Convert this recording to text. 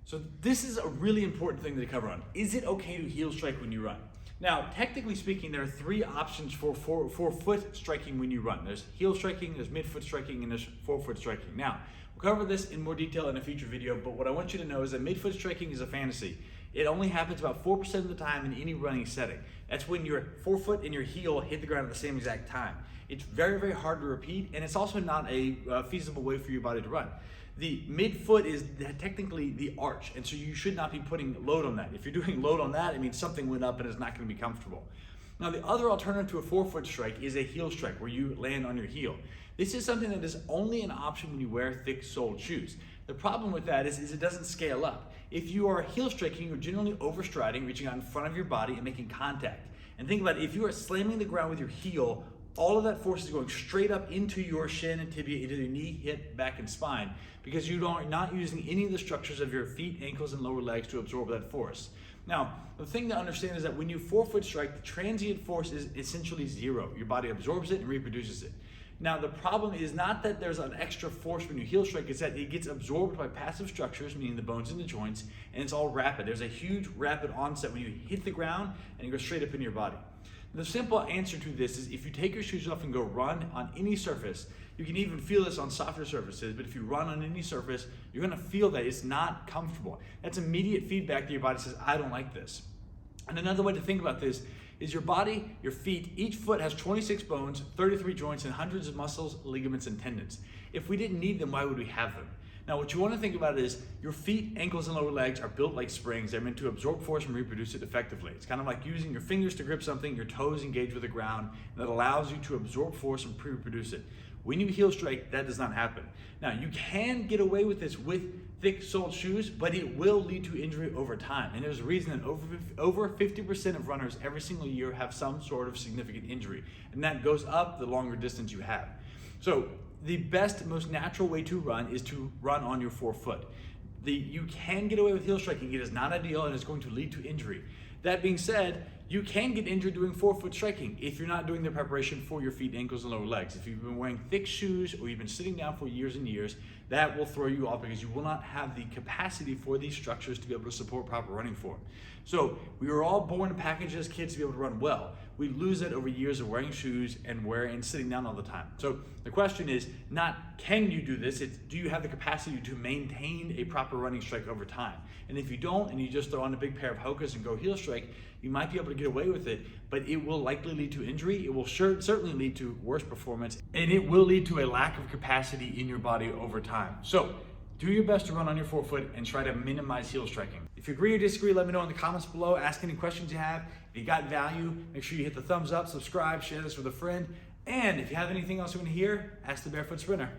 So this is a really important thing to cover on. Is it okay to heel strike when you run? Now, technically speaking, there are three options for foot striking when you run. There's heel striking, there's midfoot striking, and there's forefoot striking. Now, we'll cover this in more detail in a future video, but what I want you to know is that midfoot striking is a fantasy. It only happens about 4% of the time in any running setting. That's when your forefoot and your heel hit the ground at the same exact time. It's very, very hard to repeat, and it's also not a feasible way for your body to run. The midfoot is technically the arch, and so you should not be putting load on that. If you're doing load on that, it means something went up and it's not going to be comfortable. Now, the other alternative to a forefoot strike is a heel strike, where you land on your heel. This is something that is only an option when you wear thick-soled shoes. The problem with that is it doesn't scale up. If you are heel striking, you're generally overstriding, reaching out in front of your body and making contact. And think about it, if you are slamming the ground with your heel, all of that force is going straight up into your shin and tibia, into your knee, hip, back, and spine, because you are not using any of the structures of your feet, ankles, and lower legs to absorb that force. Now, the thing to understand is that when you forefoot strike, the transient force is essentially zero. Your body absorbs it and reproduces it. Now, the problem is not that there's an extra force when you heel strike, it's that it gets absorbed by passive structures, meaning the bones and the joints, and it's all rapid. There's a huge rapid onset when you hit the ground and you go straight up into your body. The simple answer to this is if you take your shoes off and go run on any surface, you can even feel this on softer surfaces, but if you run on any surface, you're gonna feel that it's not comfortable. That's immediate feedback that your body says, I don't like this. And another way to think about this is your body, your feet, each foot has 26 bones, 33 joints, and hundreds of muscles, ligaments, and tendons. If we didn't need them, why would we have them? Now, what you want to think about is your feet, ankles, and lower legs are built like springs. They're meant to absorb force and reproduce it effectively. It's kind of like using your fingers to grip something, your toes engage with the ground, and that allows you to absorb force and reproduce it. When you heel strike, that does not happen. Now, you can get away with this with thick-soled shoes, but it will lead to injury over time. And there's a reason that over 50% of runners every single year have some sort of significant injury. And that goes up the longer distance you have. So the best, most natural way to run is to run on your forefoot. You can get away with heel striking. It is not ideal and it's going to lead to injury. That being said, you can get injured doing forefoot striking if you're not doing the preparation for your feet, ankles, and lower legs. If you've been wearing thick shoes or you've been sitting down for years and years, that will throw you off because you will not have the capacity for these structures to be able to support proper running form. So we were all born packaged as kids to be able to run well. We lose that over years of wearing shoes and sitting down all the time. So the question is not can you do this, it's do you have the capacity to maintain a proper running strike over time? And if you don't, and you just throw on a big pair of Hokas and go heel strike, you might be able to get away with it, but it will likely lead to injury. It will certainly lead to worse performance, and it will lead to a lack of capacity in your body over time. So do your best to run on your forefoot and try to minimize heel striking. If you agree or disagree, let me know in the comments below. Ask any questions you have. If you got value, make sure you hit the thumbs up, subscribe, share this with a friend. And if you have anything else you want to hear, ask the Barefoot Sprinter.